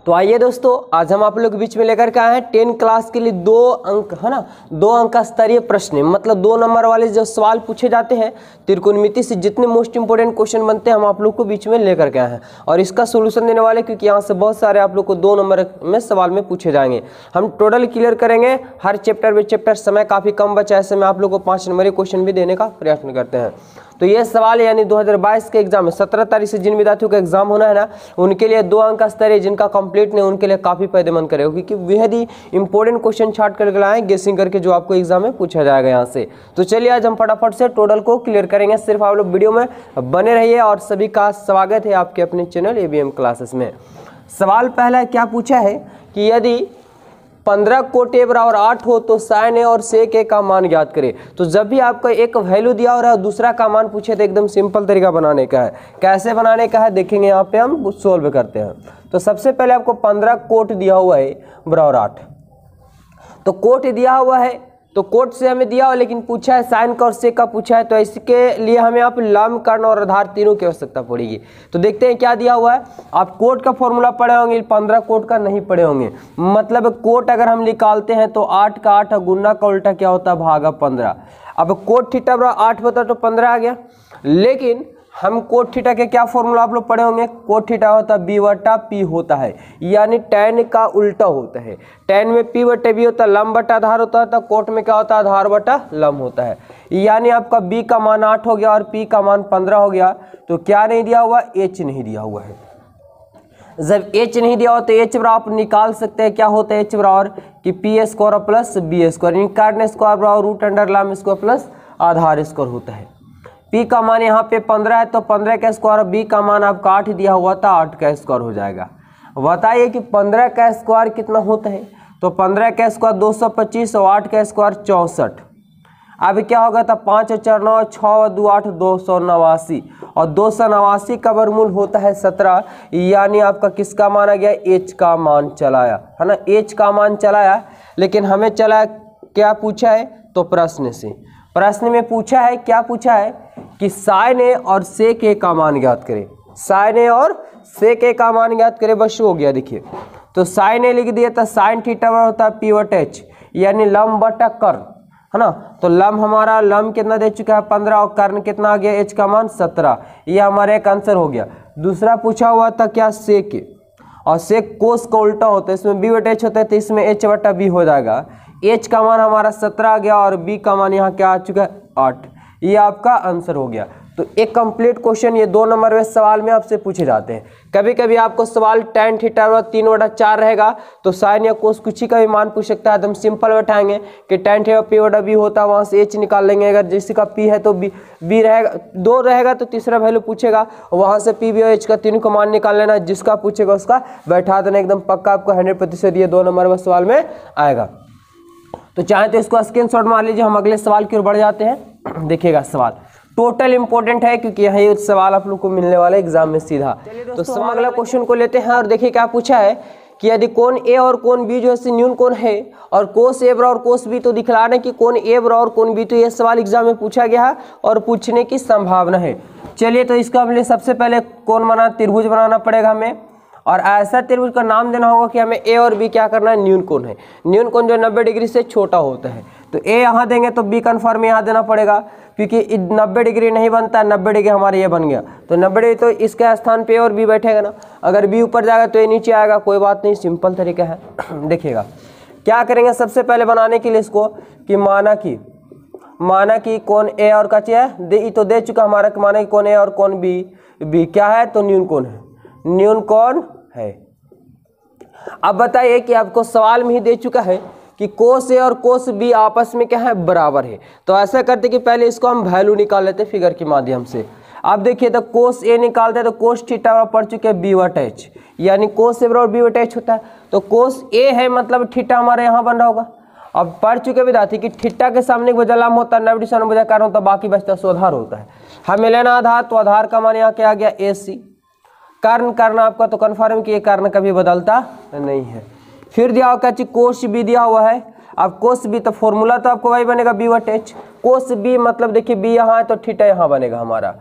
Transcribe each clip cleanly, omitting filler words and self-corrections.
तो आइए दोस्तों, आज हम आप लोग के बीच में लेकर के आए हैं 10 क्लास के लिए 2 अंक है ना, 2 अंक का स्तरीय प्रश्न, मतलब 2 नंबर वाले जो सवाल पूछे जाते हैं त्रिकोणमिति से, जितने मोस्ट इंपोर्टेंट क्वेश्चन बनते हैं हम आप लोग को बीच में लेकर के आए हैं और इसका सोल्यूशन देने वाले, क्योंकि यहाँ से बहुत सारे आप लोग को 2 नंबर में सवाल में पूछे जाएंगे। हम टोटल क्लियर करेंगे हर चैप्टर में। चैप्टर समय काफ़ी कम बचा है, ऐसे में आप लोग को 5 नंबर क्वेश्चन भी देने का प्रयत्न करते हैं। तो ये सवाल यानी 2022 के एग्जाम में 17 तारीख से जिन विद्यार्थियों का एग्जाम होना है ना, उनके लिए 2 अंक का स्तरीय, जिनका कंप्लीट नहीं उनके लिए काफ़ी फायदेमंद करेगा, क्योंकि बेहद ही इंपॉर्टेंट क्वेश्चन छाट करके लाए गेसिंग करके, जो आपको एग्जाम में पूछा जाएगा यहाँ से। तो चलिए आज हम फटाफट से टोटल को क्लियर करेंगे। सिर्फ आप लोग वीडियो में बने रहिए और सभी का स्वागत है आपके अपने चैनल ABM क्लासेस में। सवाल पहला क्या पूछा है कि यदि 15 कोट ए बराबर 8 हो तो साइन ए और सेक ए का मान ज्ञात करें। तो जब भी आपको एक वैल्यू दिया हो रहा है दूसरा का मान पूछे तो एकदम सिंपल तरीका बनाने का है। कैसे बनाने का है देखेंगे, यहाँ पे हम सोल्व करते हैं। तो सबसे पहले आपको 15 कोट दिया हुआ है बराबर 8, तो कोट दिया हुआ है तो कोट से हमें दिया हो, लेकिन पूछा है साइन का और सेक का पूछा है, तो इसके लिए हमें यहाँ पे लंब, कर्ण और आधार तीनों की आवश्यकता पड़ेगी। तो देखते हैं क्या दिया हुआ है। आप कोट का फॉर्मूला पढ़े होंगे, 15 कोट का नहीं पढ़े होंगे। मतलब कोट अगर हम निकालते हैं तो 8 का 8 गुना का उल्टा क्या होता है, भागा 15। अब कोट थीटा बराबर 8 होता तो 15 आ गया, लेकिन हम कोट थीटा के क्या फॉर्मूला आप लोग पढ़े होंगे, कोट थीटा होता है b/p होता है, यानी tan का उल्टा होता है। tan में p/b होता है, लंब बटा आधार होता है, तो कोट में क्या होता है, आधार बटा लंब होता है। यानी आपका b का मान 8 हो गया और p का मान 15 हो गया। तो क्या नहीं दिया हुआ, h नहीं दिया हुआ है। जब h नहीं दिया हो तो h बराबर आप निकाल सकते हैं, क्या होता है h बराबर कि p² प्लस b², यानी कर्ण स्क्वायर बराबर रूट अंडर लंब स्क्वायर प्लस आधार स्क्वायर होता है। p का मान यहाँ पे 15 है तो 15 का स्क्वायर, b का मान आपका 8 दिया हुआ था, 8 का स्क्वायर हो जाएगा। बताइए कि 15 का स्क्वायर कितना होता है, तो 15 का स्क्वायर 225 और 8 का स्क्वायर 64। अब क्या होगा था, 5 और 4 9, 6 और 2 8, 289 और 289 का वर्गमूल होता है 17, यानी आपका किसका मान आ गया, h का मान चलाया है ना, h का मान चलाया। लेकिन हमें चला क्या पूछा है, तो प्रश्न में पूछा है, क्या पूछा है कि साइन ए और सेक ए का मान ज्ञात करें। साइन ए और सेक ए का मान ज्ञात करें, बस हो गया। देखिए तो साइन ए लिख दिया था, साइन थीटा होता है p/h, यानी लंब बटा कर्ण है ना। तो लंब हमारा लंब कितना दे चुका है 15 और कर्ण कितना आ गया, h का मान 17। ये हमारा एक आंसर हो गया। दूसरा पूछा हुआ था क्या, सेक ए, और सेक कोस का उल्टा होता है, इसमें b/h होता है तो इसमें h/b हो जाएगा। h का मान हमारा 17 आ गया और b का मान यहाँ क्या आ चुका है, 8। ये आपका आंसर हो गया। तो एक कंप्लीट क्वेश्चन ये 2 नंबर में सवाल में आपसे पूछे जाते हैं। कभी कभी आपको सवाल tan थीटा 3/4 रहेगा तो साइन या कोस कुछ ही का भी मान पूछ सकता है। एकदम सिंपल बैठाएंगे कि tan थीटा p/b होता है, वहाँ से h निकाल लेंगे। अगर जिसका p है तो b रहेगा, 2 रहेगा तो तीसरा वैल्यू पूछेगा, वहाँ से p b और h का तीनों का मान निकाल लेना, जिसका पूछेगा उसका बैठा देना। एकदम पक्का आपको 100% ये 2 नंबर में सवाल में आएगा। तो चाहे तो इसको स्क्रीनशॉट मार लीजिए। हम अगले सवाल की ओर बढ़ जाते हैं। देखिएगा सवाल टोटल इंपॉर्टेंट है, क्योंकि यही सवाल आप लोग को मिलने वाला है एग्जाम में सीधा। तो हम अगला क्वेश्चन को लेते हैं और देखिए क्या पूछा है कि यदि कोण ए और कोण बी जो है न्यून कोण है और कोस ए बराबर कोस बी, तो दिखलाना कि कोण ए बराबर कोण बी। तो ये सवाल एग्जाम में पूछा गया है और पूछने की संभावना है। चलिए तो इसका हमने सबसे पहले कोण बना त्रिभुज बनाना पड़ेगा हमें, और ऐसा त्रिभुज का नाम देना होगा कि हमें ए और बी क्या करना है, न्यून कोण है। न्यून कोण जो 90 डिग्री से छोटा होता है, तो ए यहाँ देंगे तो बी कन्फर्म यहाँ देना पड़ेगा, क्योंकि 90 डिग्री नहीं बनता है, 90 डिग्री हमारे ये बन गया। तो 90 डिग्री तो इसके स्थान पे ए और बी बैठेगा ना, अगर बी ऊपर जाएगा तो ए नीचे आएगा, कोई बात नहीं, सिंपल तरीका है। देखिएगा क्या करेंगे सबसे पहले बनाने के लिए इसको कि माना कि कोण ए और का चाहिए तो दे चुका हमारा, माना कि कोण ए और कोण बी क्या है, तो न्यून कोण है, न्यून कोण है। अब बताइए कि आपको सवाल में ही दे चुका है कि कोस ए और कोस बी आपस में क्या है, बराबर है। तो ऐसा करते कि पहले इसको हम वैल्यू निकाल लेते फिगर के माध्यम से। अब देखिए तो कोस ए निकालते हैं तो कोस थीटा पड़ चुके हैं b/h, यानी कोस ए बराबर b/h होता है। तो कोस ए है मतलब थीटा हमारे यहाँ बन रहा होगा। अब पढ़ चुके विद्यार्थी कि थीटा के सामने वजह लंब होता है, 90 वजह कारण होता है, बाकी बचता है आधार होता है। हमें लेना आधार, तो आधार का मान यहाँ क्या आ गया, AC। कर्ण आपका तो कन्फर्म कि ये कर्ण कभी बदलता नहीं है। फिर दिया हुआ क्या चीज, कोस बी दिया हुआ है। अब कोस बी तो फॉर्मूला तो आपको वही बनेगा b/h। कोस बी मतलब देखिए बी यहाँ है तो थीटा यहाँ बनेगा हमारा।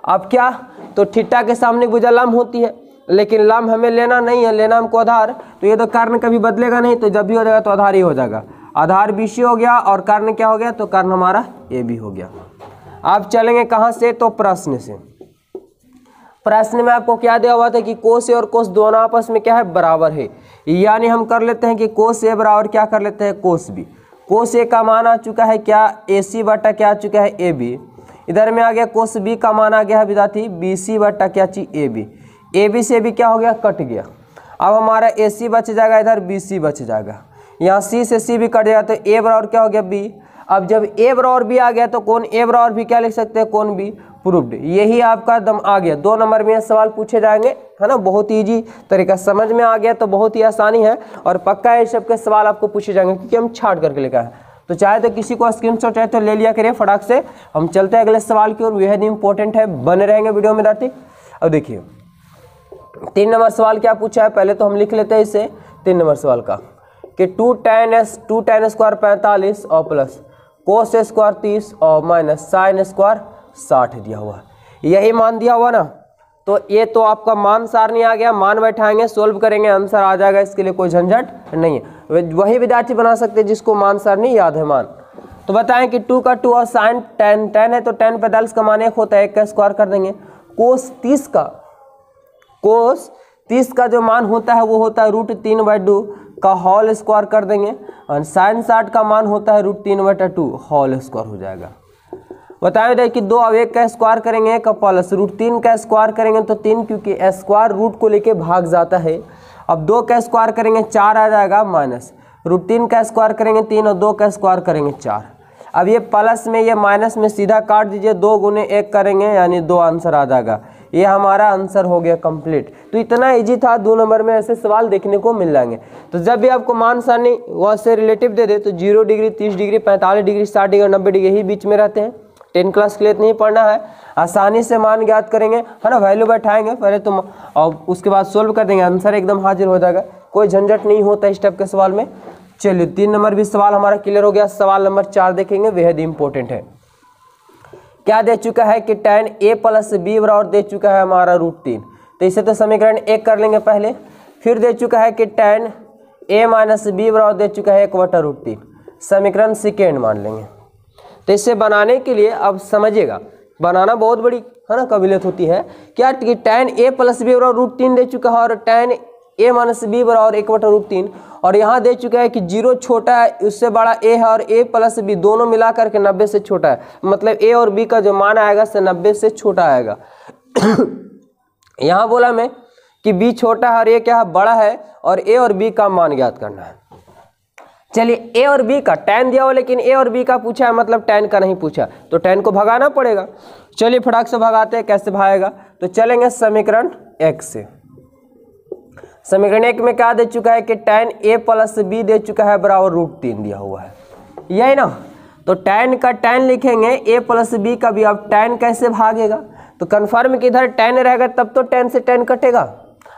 अब क्या, तो थीटा के सामने भुजा लंब होती है, लेकिन लम हमें लेना नहीं है, लेना हमको आधार। तो ये तो कर्ण कभी बदलेगा नहीं, तो जब भी हो जाएगा तो आधार ही हो जाएगा। आधार BC हो गया और कर्ण क्या हो गया, तो कर्ण हमारा AB हो गया। आप चलेंगे कहाँ से, तो प्रश्न से। प्रश्न में आपको क्या दिया हुआ था कि कोस ए और कोस दोनों आपस में क्या है, बराबर है। यानी हम कर लेते हैं कि कोस ए बराबर क्या कर लेते हैं, कोस बी। कोस ए का मान आ चुका है क्या, AC बटा क्या आ चुका है, AB। इधर में आ गया कोस बी का मान आ गया है विद्यार्थी BC बटा क्या चीज, AB। AB से भी क्या हो गया, कट गया। अब हमारा AC बच जाएगा, इधर BC बच जाएगा। यहाँ C से C भी कट जाएगा, तो A बराबर क्या हो गया, B। अब जब A बराबर B आ गया तो कौन A बराबर भी क्या लिख सकते हैं, कौन B, प्रूव्ड। यही आपका दम आ गया। 2 नंबर में सवाल पूछे जाएंगे, है ना, बहुत ईजी तरीका, समझ में आ गया तो बहुत ही आसानी है। और पक्का है सब के सवाल आपको पूछे जाएंगे, क्योंकि हम छाट करके लेकर आए। तो चाहे तो किसी को स्क्रीनशॉट चाहे तो ले लिया करिए फटाक से। हम चलते हैं अगले सवाल की ओर, बेहद इंपॉर्टेंट है, बने रहेंगे वीडियो में विद्यार्थी। अब देखिए 3 नंबर सवाल क्या पूछा है, पहले तो हम लिख लेते हैं इसे। 3 नंबर सवाल का कि 2 tan स्क्वायर 45 और प्लस कोस स्क्वायर 30 और माइनस साइन स्क्वायर 60 दिया हुआ है। यही मान दिया हुआ ना, तो ये तो आपका मान सारणी आ गया। मान बैठाएंगे, सोल्व करेंगे, आंसर आ जाएगा। इसके लिए कोई झंझट नहीं है। वही विद्यार्थी बना सकते हैं जिसको मान सारणी याद है। मान तो बताएं कि 2 का 2 और साइन tan है तो tan 45 का मान 1 होता है, 1 का स्क्वायर कर देंगे। कोस 30 का जो मान होता है वो होता है √3/2 का होल स्क्वायर कर देंगे। और साइन 60 का मान होता है √3/2 होल स्क्वायर हो जाएगा। बताए दे कि 2 अब 1 का स्क्वायर करेंगे, 1 का प्लस √3 का स्क्वायर करेंगे तो 3, क्योंकि स्क्वायर रूट को लेके भाग जाता है। अब 2 का स्क्वायर करेंगे 4 आ जाएगा, माइनस √3 का स्क्वायर करेंगे 3 और 2 का स्क्वायर करेंगे 4। अब ये प्लस में ये माइनस में सीधा काट दीजिए, 2 गुने 1 करेंगे यानी 2 आंसर आ जाएगा। ये हमारा आंसर हो गया कंप्लीट। तो इतना इजी था, 2 नंबर में ऐसे सवाल देखने को मिल जाएंगे। तो जब भी आपको मान सारणी वहाँ से रिलेटिव दे दे तो 0 degree, 30 degree, 45 degree, 60 degree, 90 degree यही बीच में रहते हैं। 10 क्लास के लिए नहीं पढ़ना है, आसानी से मान ज्ञात करेंगे, है ना, वैल्यू बैठाएंगे पहले तो और उसके बाद सोल्व कर देंगे, आंसर एकदम हाजिर हो जाएगा। कोई झंझट नहीं होता इस टाइप के सवाल में। चलिए 3 नंबर भी सवाल हमारा क्लियर हो गया। सवाल नंबर 4 देखेंगे, बेहद इंपॉर्टेंट है। क्या दे चुका है कि tan a + b बराबर दे चुका है हमारा √3। तो इसे तो समीकरण 1 कर लेंगे पहले। फिर दे चुका है कि tan a - b बराबर दे चुका है 1/√3, समीकरण सेकेंड मान लेंगे। तो इसे बनाने के लिए अब समझिएगा, बनाना बहुत बड़ी, है ना, काबिलियत होती है। क्या कि tan a + b बराबर √3 दे चुका है और tan a - b बराबर 1/√3, और यहाँ दे चुका है कि 0 छोटा है, उससे बड़ा a है, और a + b दोनों मिला करके 90 से छोटा है। मतलब a और b का जो मान आएगा से 90 से छोटा आएगा। यहाँ बोला मैं कि b छोटा है और a क्या है, बड़ा है, और a और b का मान ज्ञात करना है। चलिए a और b का tan दिया हुआ, लेकिन a और b का पूछा है, मतलब tan का नहीं पूछा, तो tan को भगाना पड़ेगा। चलिए फटाक से भगाते हैं, कैसे भागेगा, तो चलेंगे समीकरण 1 से। समीकरण 1 में क्या दे चुका है कि tan a + b दे चुका है बराबर √3 दिया हुआ है, यही ना। तो tan का tan लिखेंगे, a + b का भी। अब tan कैसे भागेगा, तो कन्फर्म कि इधर tan रहेगा तब तो tan से tan कटेगा।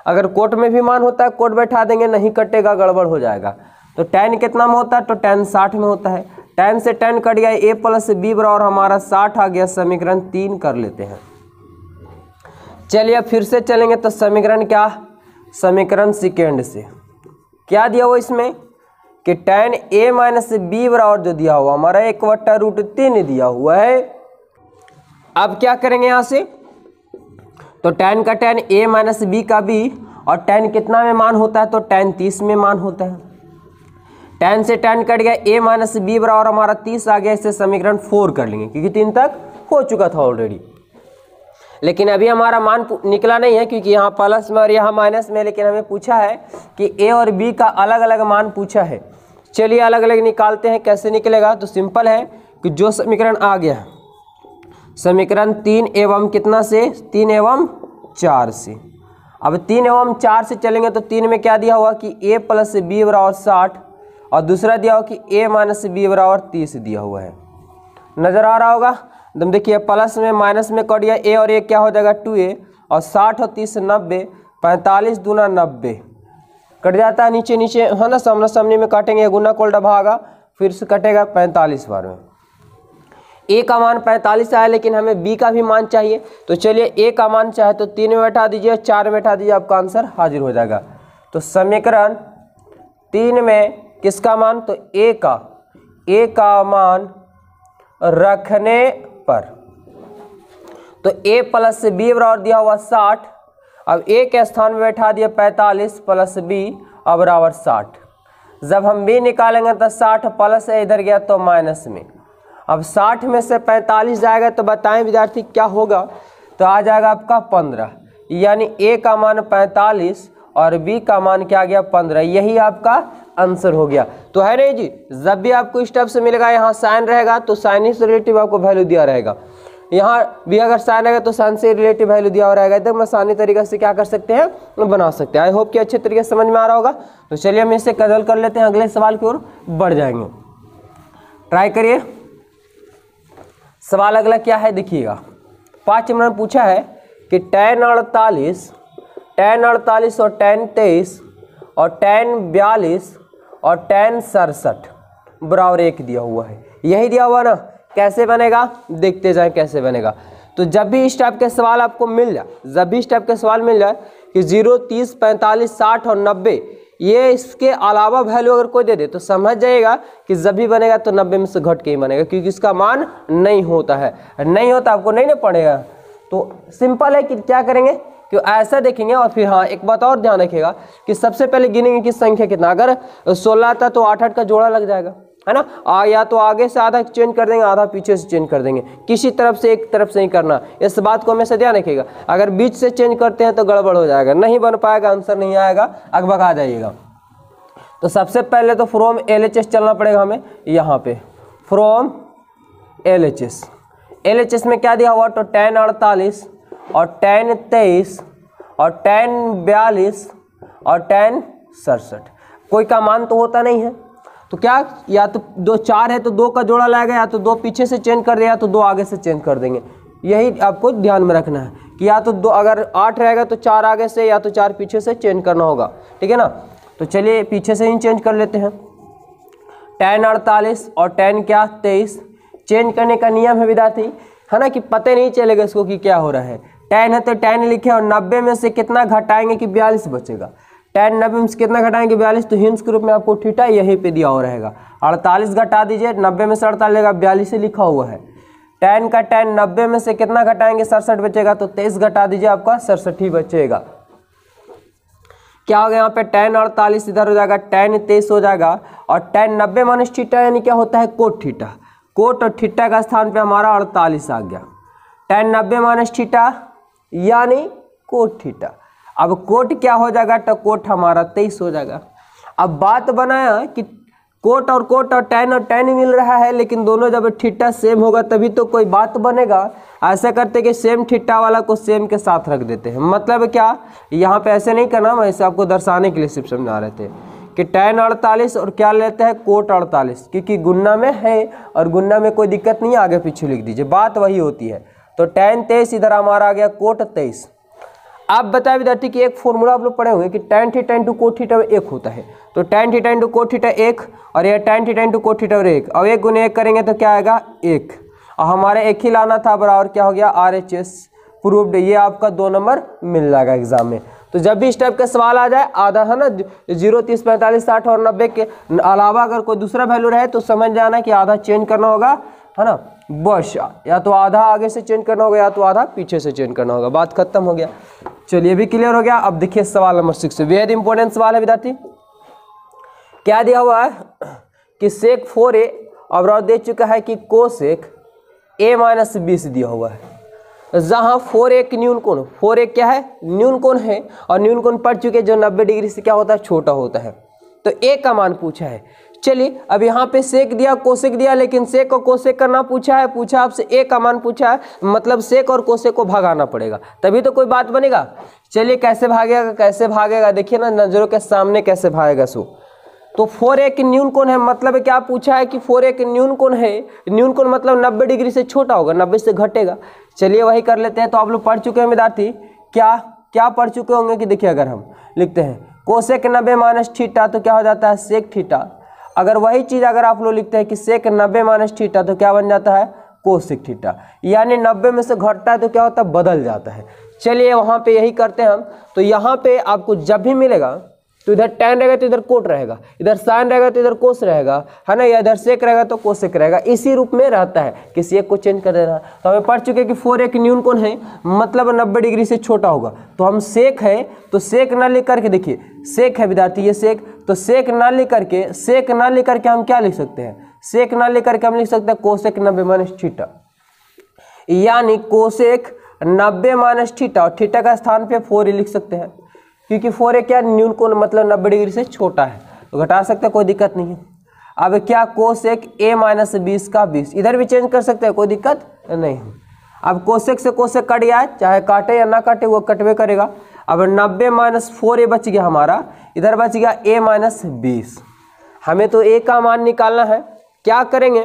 अगर कोट में भी मान होता है कोट बैठा देंगे, नहीं कटेगा, गड़बड़ हो जाएगा। तो tan कितना में होता है, तो tan 60 में होता है। tan से tan कट गया, a + b बराबर हमारा 60 आ गया। समीकरण 3 कर लेते हैं। चलिए फिर से चलेंगे, तो समीकरण क्या, समीकरण सेकेंड से क्या दिया हुआ इसमें कि tan a - b बराबर जो दिया हुआ हमारा 1/√3 दिया हुआ है। अब क्या करेंगे यहाँ से, तो tan का tan a - b का b, और tan कितना में मान होता है, तो tan 30 में मान होता है। tan से tan कट गया, a - b बराबर हमारा 30 आ गया। इससे समीकरण 4 कर लेंगे, क्योंकि 3 तक हो चुका था ऑलरेडी। लेकिन अभी हमारा मान निकला नहीं है, क्योंकि यहाँ प्लस में और यहाँ माइनस में, लेकिन हमें पूछा है कि a और b का अलग अलग मान पूछा है। चलिए अलग अलग निकालते हैं, कैसे निकलेगा, तो सिंपल है कि जो समीकरण आ गया, समीकरण 3 एवं कितना से, 3 एवं 4 से। अब 3 एवं 4 से चलेंगे, तो 3 में क्या दिया हुआ कि a + b बराबर 60, और दूसरा दिया हुआ कि a - b बराबर 30 दिया हुआ है। नजर आ रहा होगा, एकदम देखिए प्लस में माइनस में कट गया, a और a क्या हो जाएगा 2a, और 60 और 30 90, 45 दूना 90 कट जाता है नीचे नीचे, है ना, सामने सामने में काटेंगे, गुना कोल्डा भागा, फिर से कटेगा 45 बार में। ए का मान 45 आया, लेकिन हमें बी का भी मान चाहिए। तो चलिए ए का मान चाहे तो 3 में बैठा दीजिए, 4 में बैठा दीजिए, आपका आंसर हाजिर हो जाएगा। तो समीकरण 3 में किसका मान, तो ए का मान रखने पर, तो a प्लस बी बराबर दिया हुआ 60। अब a के स्थान में बैठा दिया 45 प्लस बी अब बराबर 60। जब हम b निकालेंगे तो 60 प्लस है, इधर गया तो माइनस में। अब 60 में से 45 जाएगा तो बताएं विद्यार्थी क्या होगा, तो आ जाएगा आपका 15, यानी a का मान 45 और b का मान क्या गया 15। यही आपका आंसर हो गया। तो है नहीं जी, जब भी आपको इस टाइप से मिलेगा यहाँ साइन रहेगा तो साइन से रिलेटिव आपको वैल्यू दिया रहेगा, यहाँ भी अगर साइन रहेगा तो साइन से रिलेटिव वैल्यू दिया हुआ रहेगा। एकदम आसानी तरीके से क्या कर सकते हैं, बना सकते हैं। आई होप कि अच्छे तरीके से समझ में आ रहा होगा। तो चलिए हम इसे कजल कर लेते हैं, अगले सवाल की ओर बढ़ जाएंगे। ट्राई करिए। सवाल अगला क्या है देखिएगा। 5 नंबर में पूछा है कि tan 48 और tan 23 और tan 42 और tan 67 बराबर 1 दिया हुआ है। यही दिया हुआ ना, कैसे बनेगा देखते जाए कैसे बनेगा। तो जब भी इस टाइप के सवाल आपको मिल जाए, कि 0, 30, 45, 60 और 90, ये इसके अलावा वैल्यू अगर कोई दे दे तो समझ जाएगा कि जब भी बनेगा तो 90 में से घट के ही बनेगा, क्योंकि इसका मान नहीं होता है। नहीं होता आपको नहीं ना पड़ेगा। तो सिंपल है कि क्या करेंगे कि ऐसा देखेंगे। और फिर हाँ, एक बात और ध्यान रखिएगा कि सबसे पहले गिनेंगे कि संख्या कितना। अगर 16 था तो 8 का जोड़ा लग जाएगा, है ना। या तो आगे से आधा चेंज कर देंगे, आधा पीछे से चेंज कर देंगे। किसी तरफ से एक तरफ से नहीं करना, इस बात को हमेशा ध्यान रखिएगा। अगर बीच से चेंज करते हैं तो गड़बड़ हो जाएगा, नहीं बन पाएगा, आंसर नहीं आएगा, अगबग आ जाइएगा। तो सबसे पहले तो फ्रॉम LHS चलना पड़ेगा हमें। यहाँ पे फ्रॉम LHS में क्या दिया हुआ, तो tan 48 और tan 23 और tan 42 और tan 67। कोई का मान तो होता नहीं है, तो क्या, या तो 2 4 है तो 2 का जोड़ा लाएगा, या तो 2 पीछे से चेंज कर देगा, या तो 2 आगे से चेंज कर देंगे। यही आपको ध्यान में रखना है कि या तो 2, अगर 8 रहेगा तो 4 आगे से या तो 4 पीछे से चेंज करना होगा, ठीक है ना। तो चलिए पीछे से ही चेंज कर लेते हैं। tan 48 और tan क्या 23 चेंज करने का नियम है विद्यार्थी, है ना, कि पता नहीं चलेगा इसको कि क्या हो रहा है। tan है तो tan लिखे और 90 में से कितना घटाएंगे कि 42 बचेगा। tan 90 में से कितना घटाएंगे 42, तो हिंस के रूप में आपको थीटा यहीं पे दिया हो रहेगा। 48 घटा दीजिए, 90 में से 48 लेगा, 42 से लिखा हुआ है। tan का tan 90 में से कितना घटाएंगे 67 बचेगा, तो 23 घटा दीजिए, आपका 67 ही बचेगा। क्या हो गया यहाँ पे, tan 48 इधर हो जाएगा, tan 23 हो जाएगा, और tan 90 माइनस थीटा यानी क्या होता है कोट थीटा। कोट और थीटा का स्थान पे हमारा 48 आ गया। tan 90 माइनस थीटा यानी कोट थीटा। अब कोट क्या हो जाएगा, तो कोट हमारा 23 हो जाएगा। अब बात बनाया कि कोट और tan मिल रहा है, लेकिन दोनों जब थीटा सेम होगा तभी तो कोई बात बनेगा। ऐसा करते कि सेम थीटा वाला को सेम के साथ रख देते हैं। मतलब क्या, यहाँ पे ऐसे नहीं करना, मैं इसे आपको दर्शाने के लिए सिर्फ समझा रहे थे कि tan 48 और क्या लेते हैं कोट 48, क्योंकि गुन्ना में है और गुन्ना में कोई दिक्कत नहीं, आगे पीछे लिख दीजिए, बात वही होती है। तो tan 23 इधर हमारा आ गया कोट 23। आप बताए विद्यार्थी कि एक फॉर्मूला आप लोग पढ़े होंगे कि tan theta into cot theta में 1 होता है। तो tan theta into cot theta 1 और ये tan theta into cot theta और 1, अब 1 गुने 1 करेंगे तो क्या आएगा 1, और हमारे 1 ही लाना था बराबर क्या हो गया RHS प्रूव्ड। ये आपका 2 नंबर मिल जाएगा एग्जाम में। तो जब भी इस टाइप का सवाल आ जाए, आधा है ना 0, 30, 45, 60 और 90 के अलावा अगर कोई दूसरा वैल्यू रहे तो समझ जाना कि आधा चेंज करना होगा, है ना, बस। या तो आधा आगे से चेंज करना होगा या तो आधा पीछे से चेंज करना होगा, बात खत्म हो गया। चलिए भी क्लियर हो गया। अब देखिए सवाल नंबर 6, बेहद इंपॉर्टेंट सवाल है विद्यार्थी। क्या दिया हुआ है कि sec 4a और दे चुका है कि कोसेक a माइनस 20 दिया हुआ है, जहां 4a की न्यून कोण, 4a क्या है न्यून कोण है, और न्यून कोण पढ़ चुके जो 90 डिग्री से क्या होता है छोटा होता है। तो a का मान पूछा है। चलिए अब यहाँ पे सेक दिया कोसेक दिया, लेकिन सेक और कोसेक का ना पूछा है, पूछा आपसे a का मान पूछा है, मतलब सेक और कोसेक को भागाना पड़ेगा तभी तो कोई बात बनेगा। चलिए कैसे भागेगा देखिए ना, नजरों के सामने कैसे भागेगा सो। तो 4a की न्यून कोण है, मतलब क्या पूछा है कि 4a की न्यून कोण है, न्यून कोण मतलब 90 डिग्री से छोटा होगा, 90 से घटेगा। चलिए वही कर लेते हैं। तो आप लोग पढ़ चुके हैं विद्यार्थी, क्या पढ़ चुके होंगे कि देखिए अगर हम लिखते हैं कोसेक 90 माइनस थीटा तो क्या हो जाता है सेक थीटा। अगर वही चीज़ अगर आप लोग लिखते हैं कि सेक 90 माइनस थीटा तो क्या बन जाता है कोसेक थीटा, यानी 90 में से घटता है तो क्या होता है, बदल जाता है। चलिए वहाँ पे यही करते हैं हम। तो यहाँ पे आपको जब भी मिलेगा तो इधर tan रहेगा तो इधर कोट रहेगा, इधर sin रहेगा तो इधर कोस रहेगा, है ना, या इधर सेक रहेगा तो कोसेक रहेगा, इसी रूप में रहता है, किसी एक को चेंज कर देना। तो हमें पढ़ चुके कि 4 एक न्यून कोण है, मतलब 90 डिग्री से छोटा होगा। तो हम सेक है तो सेक ना लिख करके, देखिए सेक है विद्यार्थी, ये सेक, तो सेक ना लिख करके हम क्या लिख सकते हैं, सेक ना लिख करके हम लिख सकते हैं कोसेक 90 माइनस थीटा, यानी कोसेक 90 माइनस थीटा, और थीटा का स्थान पे 4 ही लिख सकते हैं, क्योंकि 4 क्या न्यून कोण मतलब 90 डिग्री से छोटा है, तो घटा सकते हैं, कोई दिक्कत नहीं है। अब क्या कोसेक a माइनस 20 का 20, इधर भी चेंज कर सकते हैं, कोई दिक्कत नहीं है। अब कोसेक से कोसेक कट गया है, चाहे काटे या ना काटे वो कटवे करेगा। अब 90 माइनस 4a बच गया हमारा, इधर बच गया a माइनस 20। हमें तो a का मान निकालना है, क्या करेंगे,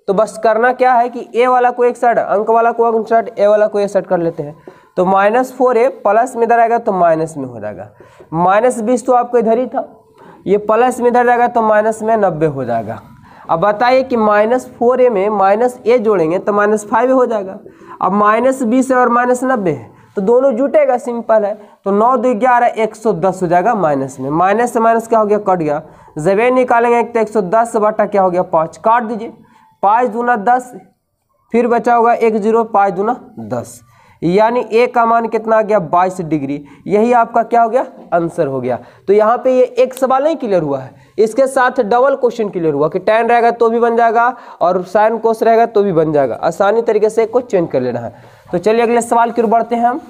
तो बस करना क्या है कि a वाला को एक साइड, अंक वाला को एक साइड, a वाला को एक साइड कर लेते हैं। तो -4a प्लस में इधर आएगा तो माइनस में हो जाएगा, -20 तो आपको इधर ही था, ये प्लस में इधर जाएगा तो माइनस में 90 हो जाएगा। अब बताइए कि -4a में -a जोड़ेंगे तो -5 हो जाएगा। अब -20 और -90 है तो दोनों जुटेगा, सिंपल है। तो 9 2 11 110 हो जाएगा माइनस में, माइनस से माइनस क्या हो गया, कट गया। जब ये निकालेंगे तो 110 बटा क्या हो गया 5, काट दीजिए, 5 दूना 10, फिर बचा होगा 1 0, 5 दूना 10, यानी a का मान कितना आ गया 22 डिग्री। यही आपका क्या हो गया, आंसर हो गया। तो यहाँ पे ये एक सवाल नहीं क्लियर हुआ है, इसके साथ डबल क्वेश्चन क्लियर हुआ कि tan रहेगा तो भी बन जाएगा और sin cos रहेगा तो भी बन जाएगा। आसानी तरीके से को चेंज कर लेना है। तो चलिए अगले सवाल की ओर बढ़ते हैं हम।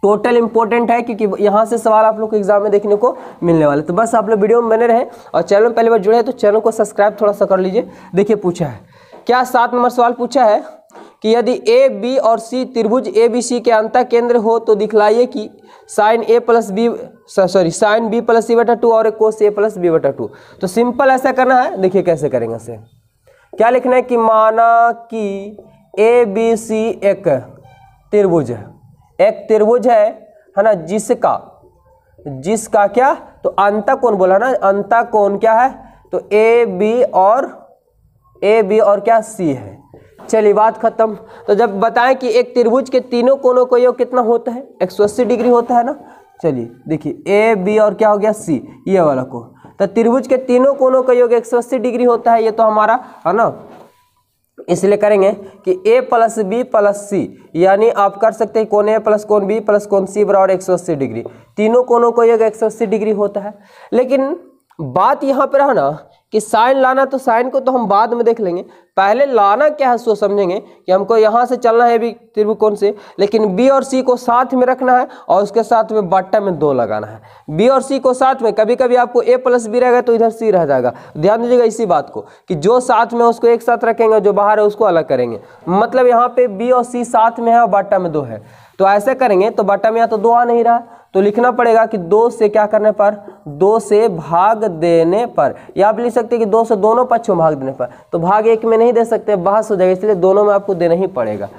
टोटल इंपॉर्टेंट है क्योंकि यहाँ से सवाल आप लोग को एग्जाम में देखने को मिलने वाले। तो बस आप लोग वीडियो में बने रहे और चैनल में पहली बार जुड़े हैं तो चैनल को सब्सक्राइब थोड़ा सा कर लीजिए। देखिए पूछा है क्या, 7 नंबर सवाल पूछा है कि यदि ए बी और सी त्रिभुज ए बी सी के अंतः केंद्र हो तो दिखलाइए कि sine A plus B sine B plus C बटा 2 और कोस ए प्लस बी बटा 2। तो सिंपल ऐसा करना है, देखिए कैसे करेंगे इसे। क्या लिखना है कि माना कि ए बी सी एक त्रिभुज है, एक त्रिभुज है ना, जिसका क्या, तो अंतः कोण बोला ना, अंतः कोण क्या है, तो ए बी और क्या सी है। चलिए बात खत्म। तो जब बताएं कि एक त्रिभुज के तीनों कोणों का योग कितना होता है, 180 डिग्री होता है ना। चलिए देखिए ए बी और क्या हो गया सी, ये वाला कोण, तो त्रिभुज के तीनों कोणों का योग 180 डिग्री होता है, ये तो हमारा है ना। इसलिए करेंगे कि a प्लस बी प्लस सी, यानी आप कर सकते हैं कोण a प्लस कोण b प्लस कोण c बराबर 180 डिग्री। तीनों कोणों को योग 180 डिग्री होता है। लेकिन बात यहाँ पर है ना कि साइन लाना, तो साइन को तो हम बाद में देख लेंगे, पहले लाना क्या है सो समझेंगे कि हमको यहाँ से चलना है भी त्रिभुज से, लेकिन बी और सी को साथ में रखना है और उसके साथ में बट्टा में 2 लगाना है। बी और सी को साथ में, कभी कभी आपको ए प्लस बी रहेगा तो इधर सी रह जाएगा, ध्यान दीजिएगा इसी बात को कि जो साथ में उसको एक साथ रखेंगे, जो बाहर है उसको अलग करेंगे। मतलब यहाँ पे बी और सी साथ में है और बट्टा में 2 है, तो ऐसे करेंगे तो बट्टा में यहाँ तो 2 आ नहीं रहा, तो लिखना पड़ेगा कि 2 से क्या करने पर, 2 से भाग देने पर, या आप लिख सकते हैं कि 2 से दोनों पक्षों भाग देने पर। तो भाग एक में नहीं दे सकते, बहस हो जाएगा, इसलिए दोनों में आपको देना ही पड़ेगा।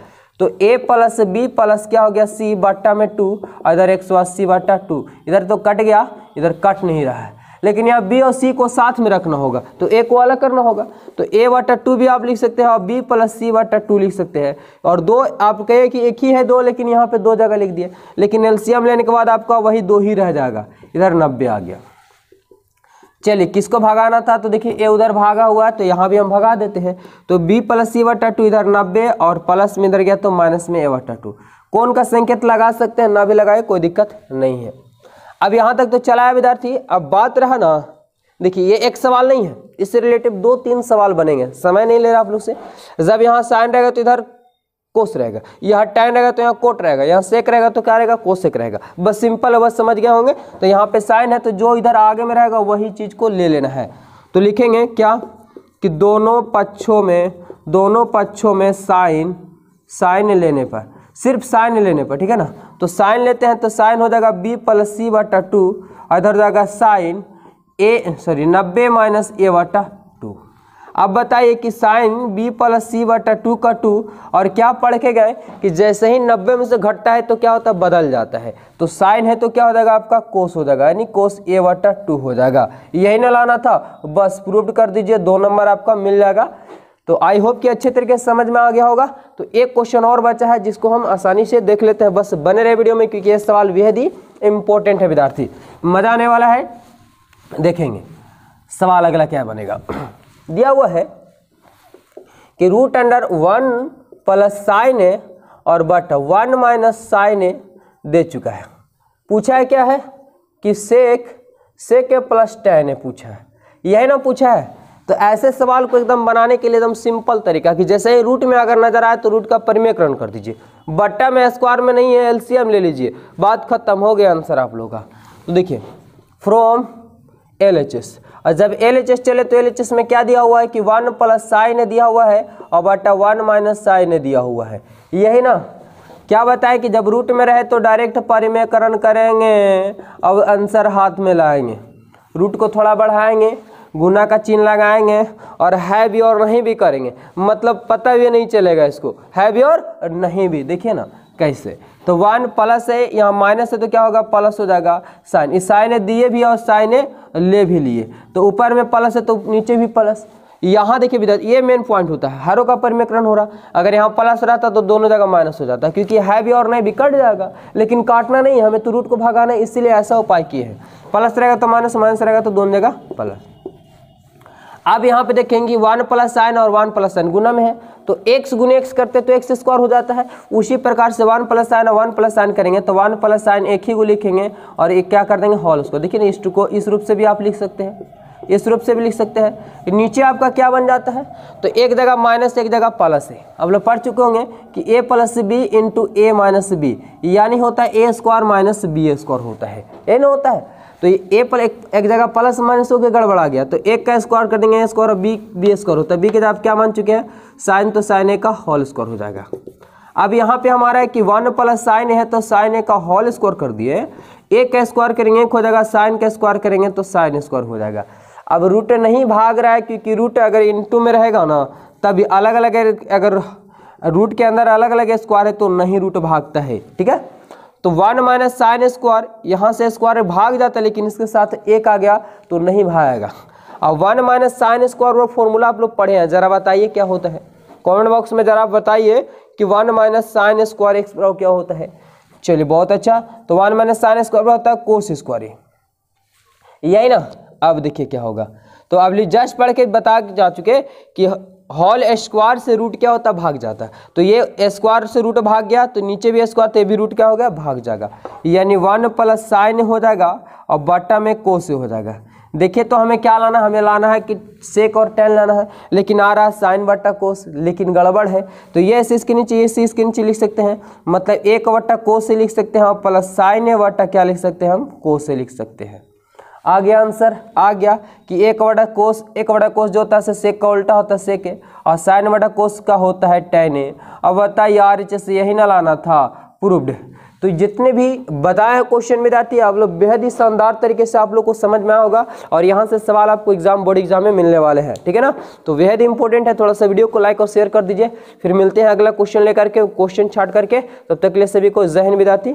तो a प्लस बी प्लस क्या हो गया c बट्टा में 2, और इधर 180 बट्टा 2, इधर तो कट गया, इधर कट नहीं रहा है, लेकिन यहाँ b और c को साथ में रखना होगा तो a को अलग करना होगा। तो a बट्टा 2 भी आप लिख सकते हैं और b प्लस c बट्टा 2 लिख सकते हैं। और 2 आप कहे कि एक ही है 2, लेकिन यहाँ पे 2 जगह लिख दिए, लेकिन एलसीएम लेने के बाद आपका वही 2 ही रह जाएगा, इधर 90 आ गया। चलिए किसको भगाना था, तो देखिए a उधर भागा हुआ है तो यहाँ भी हम भगा देते हैं। तो b प्लस c बट्टा 2 इधर 90 और प्लस में इधर गया तो माइनस में a बट्टा 2। कौन का संकेत लगा सकते हैं, ना भी लगाए कोई दिक्कत नहीं है। अब यहाँ तक तो चला है विद्यार्थी। अब बात रहा ना, देखिए ये एक सवाल नहीं है, इससे रिलेटिव 2-3 सवाल बनेंगे, समय नहीं ले रहा आप लोग से। जब यहाँ साइन रहेगा तो इधर कोस रहेगा, यहाँ tan रहेगा तो यहाँ कोट रहेगा, यहाँ सेक रहेगा तो क्या रहेगा, कोसेक रहेगा। बस सिंपल है, बस समझ गए होंगे। तो यहाँ पे साइन है तो जो इधर आगे में रहेगा वही चीज को ले लेना है। तो लिखेंगे क्या कि दोनों पक्षों में साइन लेने पर, सिर्फ साइन लेने पर, ठीक है ना। तो साइन लेते हैं तो साइन हो जाएगा b प्लस सी बटा 2, और इधर जाएगा साइन 90 माइनस a बटा 2। अब बताइए कि साइन b प्लस सी बटा 2 का 2, और क्या पढ़ के गए कि जैसे ही 90 में से घटता है तो क्या होता है, बदल जाता है। तो साइन है तो क्या हो जाएगा आपका कोस हो जाएगा, यानी कोस a बटा 2 हो जाएगा। यही ना लाना था, बस प्रूव कर दीजिए, 2 नंबर आपका मिल जाएगा। तो आई होप कि अच्छे तरीके से समझ में आ गया होगा। तो एक क्वेश्चन और बचा है जिसको हम आसानी से देख लेते हैं, बस बने रहे वीडियो में क्योंकि ये सवाल बेहद ही इंपॉर्टेंट है विद्यार्थी, मजा आने वाला है। देखेंगे सवाल अगला क्या बनेगा। दिया हुआ है कि रूट अंडर 1 प्लस साइन ए और बट 1 माइनस साइन ए दे चुका है। पूछा है क्या है कि सेक ए प्लस टेन ए पूछा है, यही ना पूछा है। तो ऐसे सवाल को एकदम बनाने के लिए एकदम सिंपल तरीका कि जैसे ही रूट में अगर नजर आए तो रूट का परिमेयकरण कर दीजिए, बट्टा में स्क्वायर में नहीं है एलसीएम ले लीजिए, बात खत्म, हो गया आंसर आप लोगों का। तो देखिए फ्रॉम एलएचएस, और जब एलएचएस चले तो एलएचएस में क्या दिया हुआ है कि 1 प्लस साइन दिया हुआ है और बट्टा 1 माइनस साइन दिया हुआ है, यही ना। क्या बताए कि जब रूट में रहे तो डायरेक्ट परिमेयकरण करेंगे, अब आंसर हाथ में लाएंगे, रूट को थोड़ा बढ़ाएंगे, गुना का चिन्ह लगाएंगे और है भी और नहीं भी करेंगे, मतलब पता भी नहीं चलेगा इसको, है भी और नहीं भी। देखिए ना कैसे, तो 1 प्लस है, यहाँ माइनस है तो क्या होगा प्लस हो जाएगा साइन, इस साइन दिए भी और साइन ले भी लिए, तो ऊपर में प्लस है तो नीचे भी प्लस। यहाँ देखिए विद्यार्थी ये मेन पॉइंट होता है, हरों का परिमेयकरण हो रहा, अगर यहाँ प्लस रहता तो दोनों जगह माइनस हो जाता, क्योंकि है भी और नहीं भी कट जाएगा, लेकिन काटना नहीं, हमें तो रूट को भगाना है, इसीलिए ऐसा उपाय किए हैं। प्लस रहेगा तो माइनस, माइनस रहेगा तो दोनों जगह प्लस। अब यहाँ पे देखेंगे 1 प्लस साइन और 1 प्लस साइन गुना में है, तो x गुने x करते तो x स्क्वायर हो जाता है। उसी प्रकार से 1 प्लस साइन और 1 प्लस साइन करेंगे तो 1 प्लस साइन एक ही को लिखेंगे और एक क्या कर देंगे होल उसको। देखिए ना, इस टू को इस रूप से भी आप लिख सकते हैं, इस रूप से भी लिख सकते हैं। नीचे आपका क्या बन जाता है, तो एक जगह माइनस एक जगह प्लस है। अब लोग पढ़ चुके होंगे कि a plus B into A minus B, यानी होता है A square minus B square होता है, ए ना होता है। तो ये ए पर एक जगह प्लस माइनस होकर गड़बड़ा गया, तो एक का स्क्वायर कर देंगे ए स्क्वायर और बी स्क्वायर होता है। बी के जगह आप क्या मान चुके हैं साइन, तो साइन ए का होल स्क्वायर हो जाएगा। अब यहाँ पे हमारा है कि 1 प्लस साइन है तो साइन ए का होल स्क्वायर कर दिए, एक का स्क्वायर करेंगे एक हो जाएगा, साइन का स्क्वायर करेंगे तो साइन स्क्वायर हो जाएगा। अब रूट नहीं भाग रहा है क्योंकि रूट अगर इनटू में रहेगा ना तभी अलग अलग, अगर रूट के अंदर अलग अलग स्क्वायर है तो नहीं रूट भागता है, ठीक है। तो 1 माइनस साइन स्क्वायर, यहाँ से स्क्वायर भाग जाता है लेकिन इसके साथ एक आ गया तो नहीं भागेगा। अब 1 माइनस साइन स्क्वायर वो फॉर्मूला आप लोग पढ़े हैं, जरा बताइए क्या होता है, कमेंट बॉक्स में जरा बताइए कि 1 माइनस साइन स्क्वायर एक्स बराबर क्या होता है। चलिए बहुत अच्छा, तो 1 माइनस साइन स्क्वायर होता है कोस स्क्वायर, यही ना। अब देखिए क्या होगा, तो अब जस्ट पढ़ के बता जा चुके कि होल स्क्वायर से रूट क्या होता है भाग जाता है, तो ये स्क्वायर से रूट भाग गया तो नीचे भी स्क्वायर तो भी रूट क्या हो गया भाग जाएगा, यानी 1 प्लस साइन हो जाएगा और बट्टा में कोस हो जाएगा। देखिए तो हमें क्या लाना, हमें लाना है कि सेक और टेन लाना है, लेकिन आ रहा है साइन बट्टा कोस, लेकिन गड़बड़ है। तो ये इसके नीचे, ये इसके नीचे लिख सकते हैं, मतलब 1 बट्टा कोस से लिख सकते हैं और प्लस साइन बट्टा क्या लिख सकते हैं हम कोस से लिख सकते हैं। आ गया आंसर, आ गया कि 1 बटा कोस जो होता है सेक का उल्टा होता है सेक है, और साइन बटा कोस का होता है टेन ए। अब बताइए यार से यही ना लाना था, प्रूव्ड। तो जितने भी बताए हैं क्वेश्चन में जाती है आप लोग बेहद ही शानदार तरीके से आप लोग को समझ में आया होगा, और यहाँ से सवाल आपको एग्जाम बोर्ड एग्जाम में मिलने वाले हैं, ठीक है ना। तो बेहद इंपॉर्टेंट है, थोड़ा सा वीडियो को लाइक और शेयर कर दीजिए। फिर मिलते हैं अगला क्वेश्चन लेकर के, क्वेश्चन छाट करके, तब तक के लिए सभी को जय हिंद विद्यार्थी।